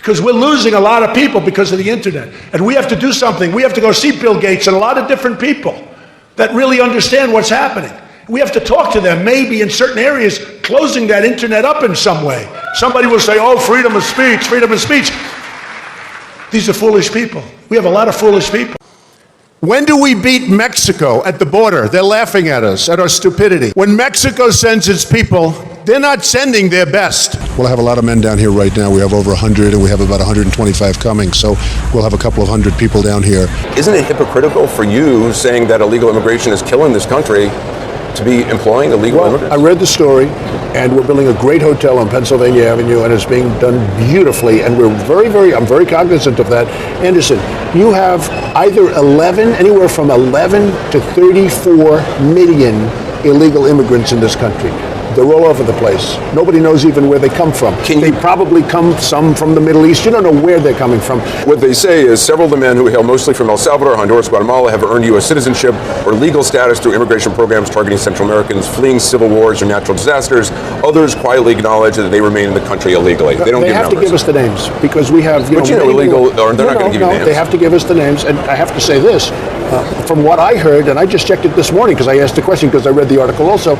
because we're losing a lot of people because of the internet. And we have to do something. We have to go see Bill Gates and a lot of different people that really understand what's happening. We have to talk to them, maybe in certain areas, closing that internet up in some way. Somebody will say, oh, freedom of speech, freedom of speech. These are foolish people. We have a lot of foolish people. When do we beat Mexico at the border? They're laughing at us, at our stupidity. When Mexico sends its people, they're not sending their best. We'll have a lot of men down here right now. We have over 100, and we have about 125 coming, so we'll have a couple of hundred people down here. Isn't it hypocritical for you saying that illegal immigration is killing this country to be employing illegal immigrants? I read the story, and we're building a great hotel on Pennsylvania Avenue, and it's being done beautifully, and we're I'm very cognizant of that. Anderson, you have either anywhere from 11 to 34 million illegal immigrants in this country. They're all over the place. Nobody knows even where they come from. They probably come some from the Middle East. You don't know where they're coming from. What they say is several of the men who hail mostly from El Salvador, Honduras, Guatemala have earned U.S. citizenship or legal status through immigration programs targeting Central Americans fleeing civil wars or natural disasters. Others quietly acknowledge that they remain in the country illegally. They don't give numbers. They have to give us the names because we have, illegal, or they're not going to give you names. They have to give us the names, and I have to say this, from what I heard, and I just checked it this morning because I asked the question because I read the article also,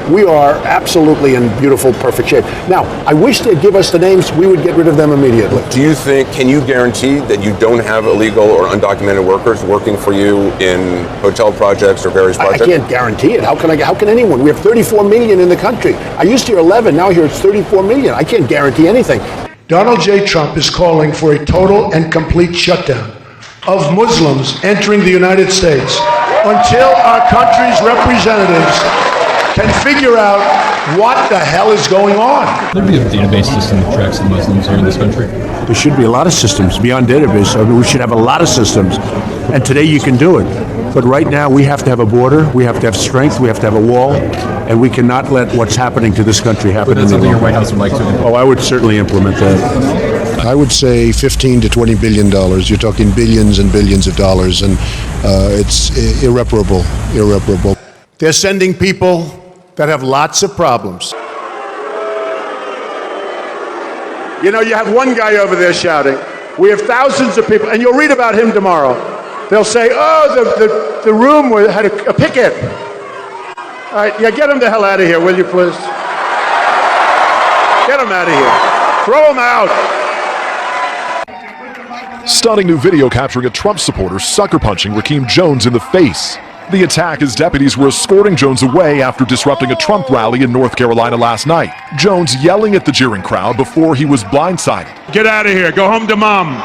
we are absolutely in beautiful, perfect shape. Now, I wish they'd give us the names. We would get rid of them immediately. Do you think, can you guarantee that you don't have illegal or undocumented workers working for you in hotel projects or various projects? I can't guarantee it. How can anyone? We have 34 million in the country. I used to hear 11, now I hear it's 34 million. I can't guarantee anything. Donald J. Trump is calling for a total and complete shutdown of Muslims entering the United States until our country's representatives can figure out what the hell is going on. There'd be a database system that tracks the Muslims here in this country. There should be a lot of systems beyond database. I mean, we should have a lot of systems. And today you can do it. But right now we have to have a border, we have to have strength, we have to have a wall, and we cannot let what's happening to this country happen. But that's something your White House would like to implement. Oh, I would certainly implement that. I would say $15 to $20 billion. You're talking billions and billions of dollars, and it's irreparable. They're sending people that have lots of problems. You know, you have one guy over there shouting. We have thousands of people, and you'll read about him tomorrow. They'll say, oh, the room had a picket. All right, yeah, get him the hell out of here, will you, please? Get him out of here. Throw him out. Stunning new video capturing a Trump supporter sucker punching Rakeem Jones in the face. The attack as deputies were escorting Jones away after disrupting a Trump rally in North Carolina last night. Jones yelling at the jeering crowd before he was blindsided. Get out of here. Go home to mom.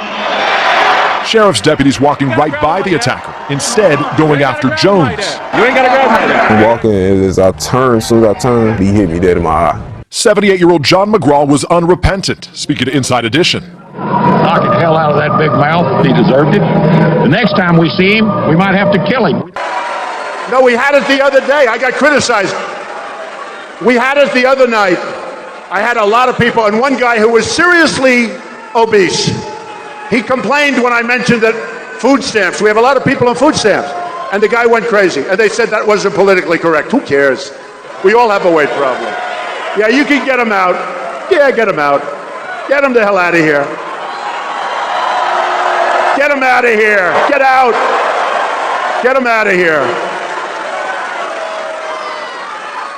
Sheriff's deputies walking right by the attacker, instead going after Jones. You ain't got to go right now. I'm walking, as I turn, as soon as I turn, he hit me dead in my eye. 78-year-old John McGraw was unrepentant, speaking to Inside Edition. Knocking the hell out of that big mouth. He deserved it. The next time we see him, we might have to kill him. No, we had it the other day. I got criticized. We had it the other night. I had a lot of people, and one guy who was seriously obese. He complained when I mentioned that food stamps. We have a lot of people on food stamps. And the guy went crazy. And they said that wasn't politically correct. Who cares? We all have a weight problem. Yeah, you can get him out. Yeah, get him out. Get him the hell out of here. Get him out of here. Get out. Get him out of here.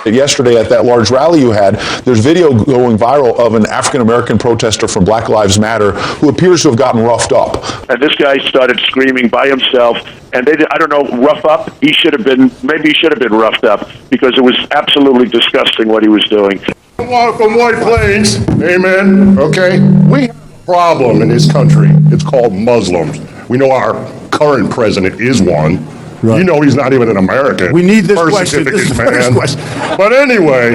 Yesterday at that large rally you had, there's video going viral of an African-American protester from Black Lives Matter who appears to have gotten roughed up. And this guy started screaming by himself, and I don't know, rough up? Maybe he should have been roughed up, because it was absolutely disgusting what he was doing. Welcome, White Plains. Amen. Okay? We have a problem in this country. It's called Muslims. We know our current president is one. Right. You know he's not even an American. We need this question. This is the first question. But anyway,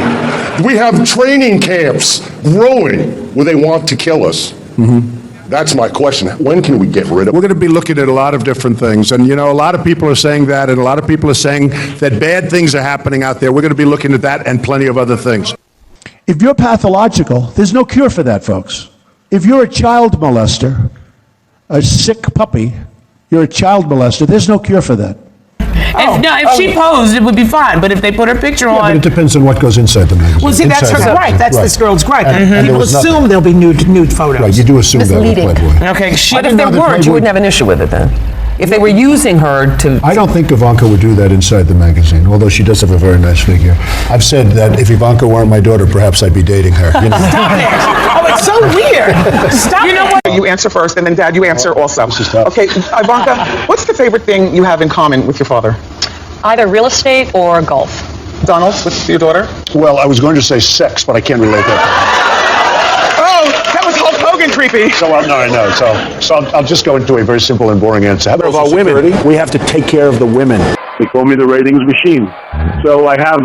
we have training camps growing where they want to kill us. Mm-hmm. That's my question. When can we get rid of it? We're going to be looking at a lot of different things. And, you know, a lot of people are saying that, and a lot of people are saying that bad things are happening out there. We're going to be looking at that and plenty of other things. If you're pathological, there's no cure for that, folks. If you're a child molester, a sick puppy, you're a child molester, there's no cure for that. If she posed, it would be fine. But if they put her picture on, but it depends on what goes inside the magazine. Well, see, that's her gripe. That's this girl's gripe. And People assume there'll be nude photos. Right, you do assume that with Playboy. okay, But if there weren't, you wouldn't have an issue with it then. If they were using her to... I don't think Ivanka would do that inside the magazine, although she does have a very nice figure. I've said that if Ivanka weren't my daughter, perhaps I'd be dating her. You know? Stop it. Oh, it's so weird. Stop You know what? You answer first, and then Dad, you answer also. Okay, Ivanka, what's the favorite thing you have in common with your father? Either real estate or golf. Donald, with your daughter? Well, I was going to say sex, but I can't relate that. That was Hulk Hogan creepy. So I'll just go into a very simple and boring answer. How about women? We have to take care of the women. They call me the ratings machine. So I have,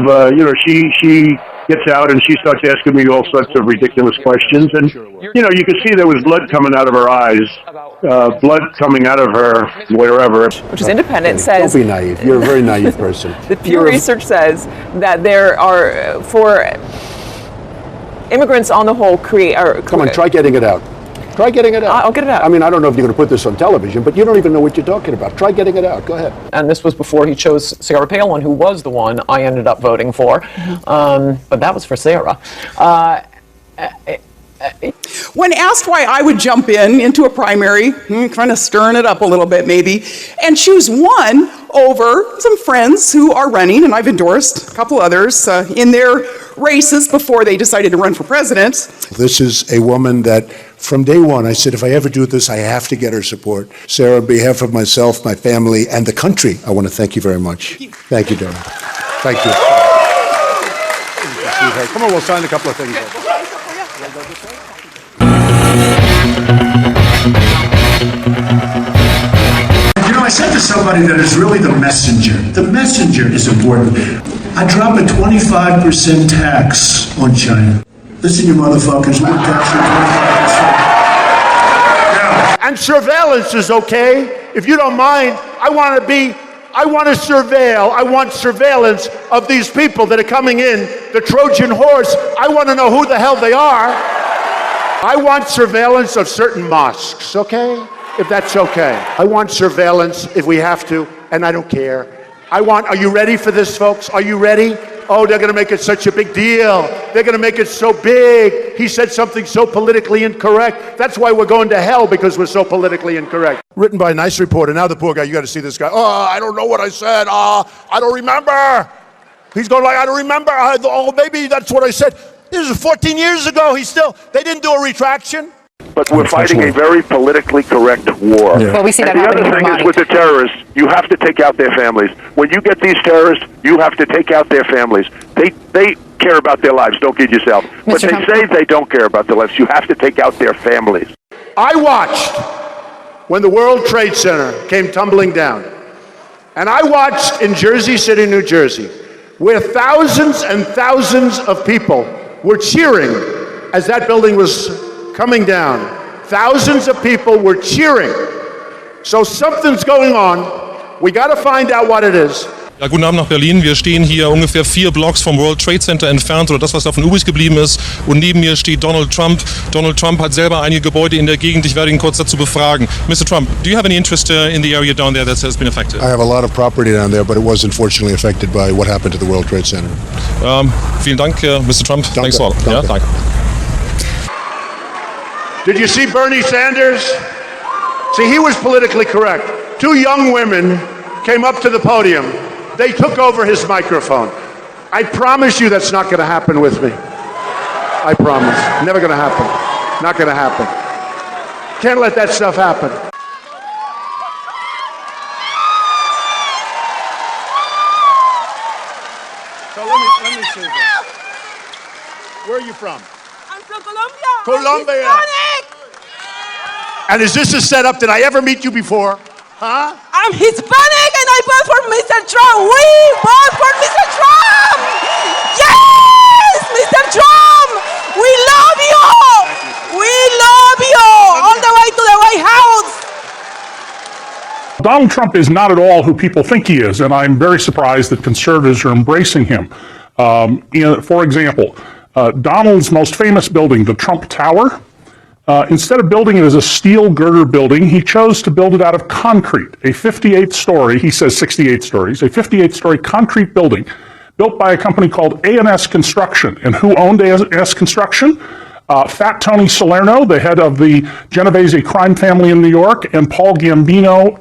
she gets out and she starts asking me all sorts of ridiculous questions. And, you could see there was blood coming out of her eyes, blood coming out of her wherever. Which is independent, says... Don't be naive. You're a very naive person. The Pew Research says that there are, for immigrants on the whole, Come on, try getting it out. Try getting it out. I'll get it out. I mean, I don't know if you're going to put this on television, but you don't even know what you're talking about. Try getting it out. Go ahead. And this was before he chose Sarah Palin, who was the one I ended up voting for. But that was for Sarah. When asked why I would jump into a primary, kind of stirring it up a little bit maybe, and choose one over some friends who are running, and I've endorsed a couple others in their races before they decided to run for president. This is a woman that, from day one, I said, if I ever do this, I have to get her support. Sarah, on behalf of myself, my family, and the country, I want to thank you very much. Thank you, darling. Thank you. Come on, we'll sign a couple of things. I said to somebody that is really the messenger. The messenger is important. I drop a 25% tax on China. Listen, you motherfuckers, we're taxing 25%. And surveillance is okay. If you don't mind, I want surveillance of these people that are coming in, the Trojan horse. I want to know who the hell they are. I want surveillance of certain mosques, okay? If that's okay. I want surveillance if we have to, and I don't care. Are you ready for this, folks? Are you ready? Oh, they're going to make it such a big deal. They're going to make it so big. He said something so politically incorrect. That's why we're going to hell, because we're so politically incorrect. Written by a nice reporter. Now the poor guy, you got to see this guy. Oh, I don't know what I said. I don't remember. He's going like, I don't remember. Oh, maybe that's what I said. This is 14 years ago. They didn't do a retraction. But we're fighting a very politically correct war. Well, we see that and the happening other in thing is with the terrorists, you have to take out their families. When you get these terrorists, you have to take out their families. They care about their lives, don't kid yourself. But they say they don't care about their lives. You have to take out their families. I watched when the World Trade Center came tumbling down. And I watched in Jersey City, New Jersey, where thousands and thousands of people were cheering as that building was coming down. Thousands of people were cheering. So something's going on. We got to find out what it is. Ja, guten Abend nach Berlin. Wir stehen hier ungefähr 4 Blocks vom World Trade Center entfernt, oder das, was davon übrig geblieben ist. Und neben mir steht Donald Trump. Donald Trump hat selber einige Gebäude in der Gegend. Ich werde ihn kurz dazu befragen. Mr. Trump, do you have any interest in the area down there that has been affected? I have a lot of property down there, but it was unfortunately affected by what happened to the World Trade Center. Vielen Dank, Mr. Trump. Danke. Thanks a lot. Ja, danke. Did you see Bernie Sanders? See, he was politically correct. 2 young women came up to the podium. They took over his microphone. I promise you that's not going to happen with me. I promise. Never going to happen. Not going to happen. Can't let that stuff happen. So let me see this. Where are you from? I'm from Colombia. Colombia. I'm Hispanic. And is this a setup? Did I ever meet you before? Huh? I'm Hispanic and I vote for Mr. Trump. We vote for Mr. Trump. Yes, Mr. Trump. We love you. We love you. All the way to the White House. Donald Trump is not at all who people think he is, and I'm very surprised that conservatives are embracing him. For example, Donald's most famous building, the Trump Tower, Instead of building it as a steel girder building, he chose to build it out of concrete, a 58-story, he says 68 stories, a 58-story concrete building built by a company called A&S Construction. And who owned A&S Construction? Fat Tony Salerno, the head of the Genovese crime family in New York, and Paul Castellano,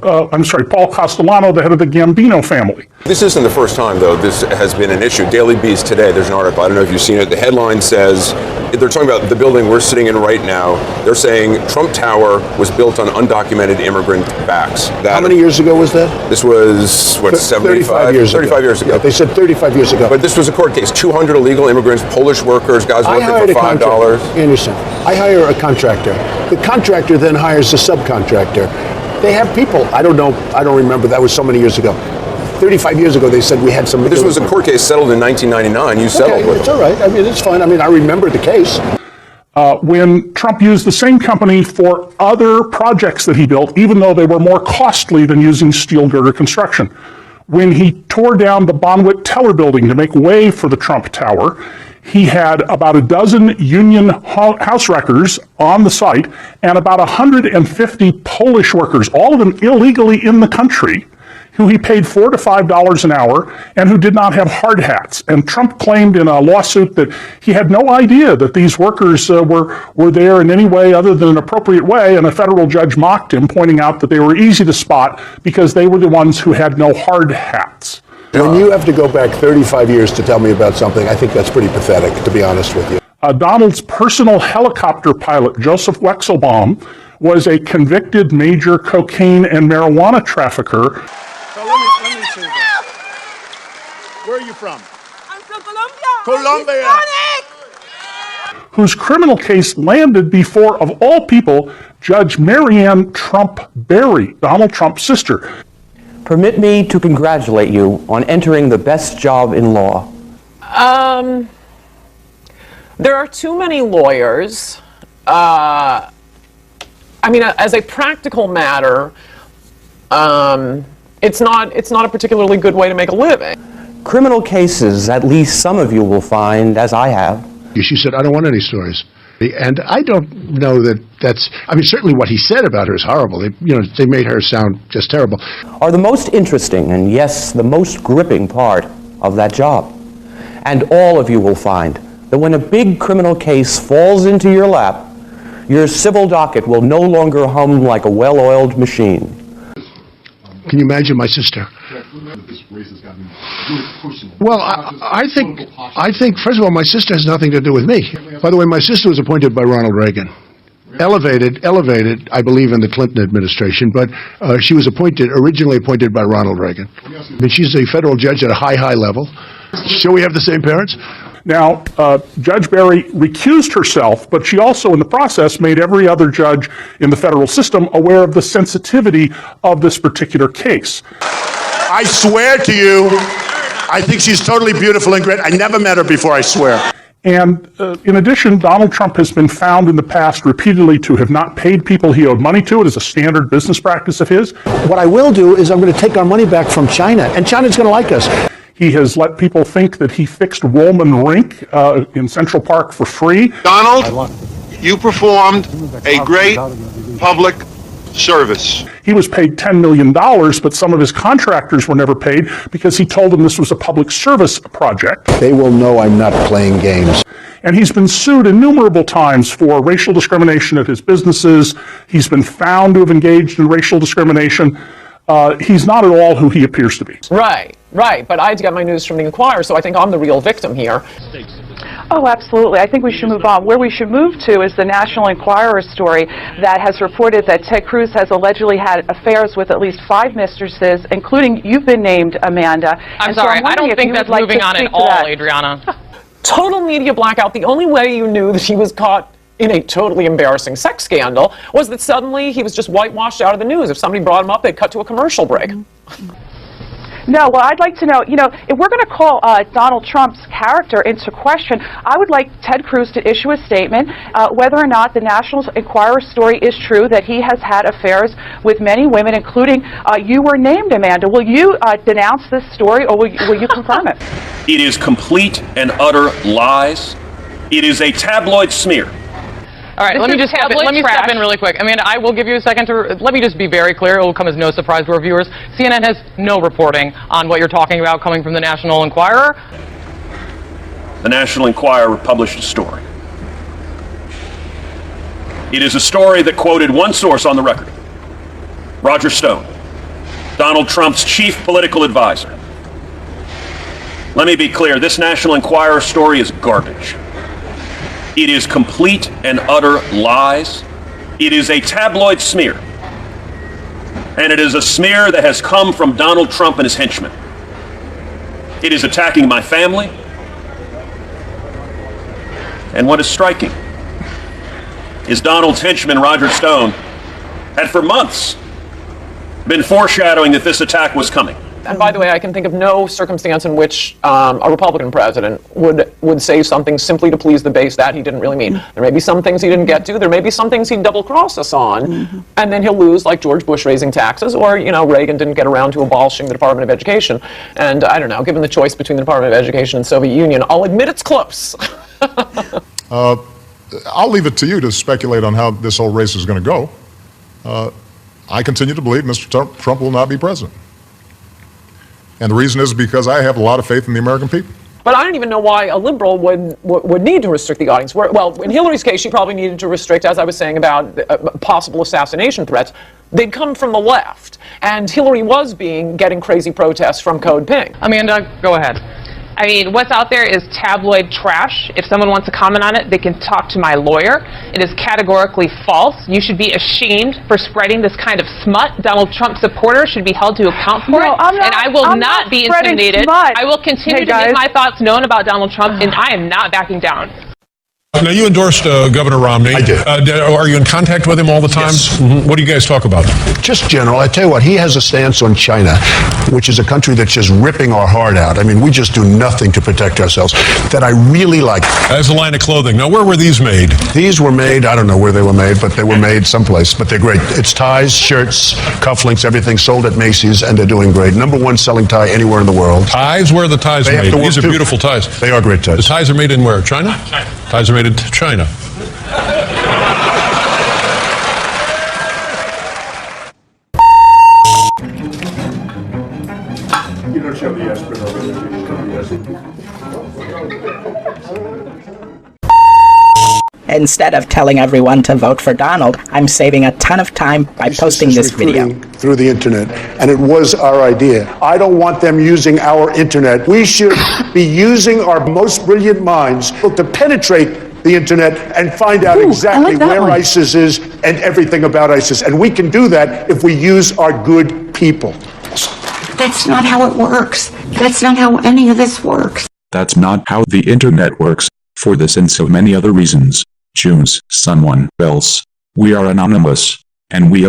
the head of the Gambino family. This isn't the first time, though, this has been an issue. Daily Beast today, there's an article, I don't know if you've seen it, the headline says, they're talking about the building we're sitting in right now, they're saying Trump Tower was built on undocumented immigrant backs. How many years ago was that? This was, what, 35 years ago. 35 years ago. Yeah, they said 35 years ago. But this was a court case, 200 illegal immigrants, Polish workers, guys working for $5. Anderson, I hire a contractor. The contractor then hires a subcontractor. They have people. I don't know. I don't remember. That was so many years ago. 35 years ago, they said we had some. But this was a court case settled in 1999. You settled with it. It's all right. I mean, it's fine. I mean, I remember the case. When Trump used the same company for other projects that he built, even though they were more costly than using steel girder construction. When he tore down the Bonwit Teller building to make way for the Trump Tower, he had about a dozen union house wreckers on the site and about 150 Polish workers, all of them illegally in the country, who he paid $4 to $5 an hour and who did not have hard hats. And Trump claimed in a lawsuit that he had no idea that these workers were there in any way other than an appropriate way, and a federal judge mocked him, pointing out that they were easy to spot because they were the ones who had no hard hats. When you have to go back 35 years to tell me about something, I think that's pretty pathetic, to be honest with you. Donald's personal helicopter pilot, Joseph Wexelbaum, was a convicted major cocaine and marijuana trafficker. So let me see that. Where are you from? I'm from Colombia. Colombia. Whose criminal case landed before, of all people, Judge Marianne Trump Berry, Donald Trump's sister. Permit me to congratulate you on entering the best job in law. There are too many lawyers. I mean, as a practical matter, it's not a particularly good way to make a living. Criminal cases, at least some of you will find, as I have. She said, I don't want any stories. And I don't know that that's, I mean, certainly what he said about her is horrible. They made her sound just terrible. Are the most interesting and, yes, the most gripping part of that job. And all of you will find that when a big criminal case falls into your lap, your civil docket will no longer hum like a well-oiled machine. Can you imagine my sister? Well, I think, first of all, my sister has nothing to do with me. By the way, my sister was appointed by Ronald Reagan. Elevated, I believe, in the Clinton administration, but she was originally appointed by Ronald Reagan. I mean, she's a federal judge at a high level. So we have the same parents? Now, Judge Berry recused herself, but she also, in the process, made every other judge in the federal system aware of the sensitivity of this particular case. I swear to you, I think she's totally beautiful and great. I never met her before, I swear. And in addition, Donald Trump has been found in the past repeatedly to have not paid people he owed money to. It is a standard business practice of his. What I will do is I'm going to take our money back from China, and China's going to like us. He has let people think that he fixed Woolman Rink in Central Park for free. Donald, you performed a great public service. He was paid $10 million, but some of his contractors were never paid because he told them this was a public service project. They will know I'm not playing games. And he's been sued innumerable times for racial discrimination at his businesses. He's been found to have engaged in racial discrimination. He's not at all who he appears to be. Right, but I had to get my news from the Inquirer, so I think I'm the real victim here. Oh, absolutely. I think we should move on. Where we should move to is the National Enquirer story that has reported that Ted Cruz has allegedly had affairs with at least 5 mistresses, including you've been named, Amanda. I'm sorry, I don't think that's moving on at all, Adriana. Total media blackout. The only way you knew that he was caught in a totally embarrassing sex scandal was that suddenly he was just whitewashed out of the news. If somebody brought him up, they'd cut to a commercial break. No, well, I'd like to know, if we're going to call Donald Trump's character into question, I would like Ted Cruz to issue a statement whether or not the National Enquirer story is true, that he has had affairs with many women, including you were named, Amanda. Will you denounce this story, or will you confirm it? It is complete and utter lies. It is a tabloid smear. All right, let me step in really quick. Amanda, I will give you a second to, let me just be very clear. It will come as no surprise to our viewers. CNN has no reporting on what you're talking about coming from the National Enquirer. The National Enquirer published a story. It is a story that quoted one source on the record, Roger Stone, Donald Trump's chief political advisor. Let me be clear, this National Enquirer story is garbage. It is complete and utter lies. It is a tabloid smear. And it is a smear that has come from Donald Trump and his henchmen. It is attacking my family. And what is striking is Donald's henchman, Roger Stone, had for months been foreshadowing that this attack was coming. And by the way, I can think of no circumstance in which a Republican president would say something simply to please the base that he didn't really mean. There may be some things he didn't get to. There may be some things he'd double-cross us on, and then he'll lose, like George Bush raising taxes, or, you know, Reagan didn't get around to abolishing the Department of Education. And I don't know, given the choice between the Department of Education and Soviet Union, I'll admit it's close. I'll leave it to you to speculate on how this whole race is going to go. I continue to believe Mr. Trump will not be president. And the reason is because I have a lot of faith in the American people. But I don't even know why a liberal would need to restrict the audience. Well, in Hillary's case, she probably needed to restrict, as I was saying, about possible assassination threats. They'd come from the left. And Hillary was getting crazy protests from Code Pink. Amanda, go ahead. I mean, what's out there is tabloid trash. If someone wants to comment on it, they can talk to my lawyer. It is categorically false. You should be ashamed for spreading this kind of smut. Donald Trump supporters should be held to account for it. And I will not be intimidated. I will continue to make my thoughts known about Donald Trump, and I am not backing down. Now, you endorsed Governor Romney. I did. Are you in contact with him all the time? Yes. What do you guys talk about? Just general. I tell you what, he has a stance on China, which is a country that's just ripping our heart out. I mean, we just do nothing to protect ourselves. That I really like. As a line of clothing. Now, where were these made? These were made, I don't know where they were made, but they were made someplace. But they're great. It's ties, shirts, cufflinks, everything sold at Macy's, and they're doing great. #1 selling tie anywhere in the world. Ties? Where are the ties made? These are beautiful ties. They are great ties. The ties are made in where? China? China. Ties are made in China. You don't show the aspirin over there. Instead of telling everyone to vote for Donald, I'm saving a ton of time by posting this video. Through the internet, and it was our idea. I don't want them using our internet. We should be using our most brilliant minds to penetrate the internet and find out exactly where ISIS is and everything about ISIS. And we can do that if we use our good people. That's not how it works. That's not how any of this works. That's not how the internet works. For this and so many other reasons, choose someone else. We are anonymous, and we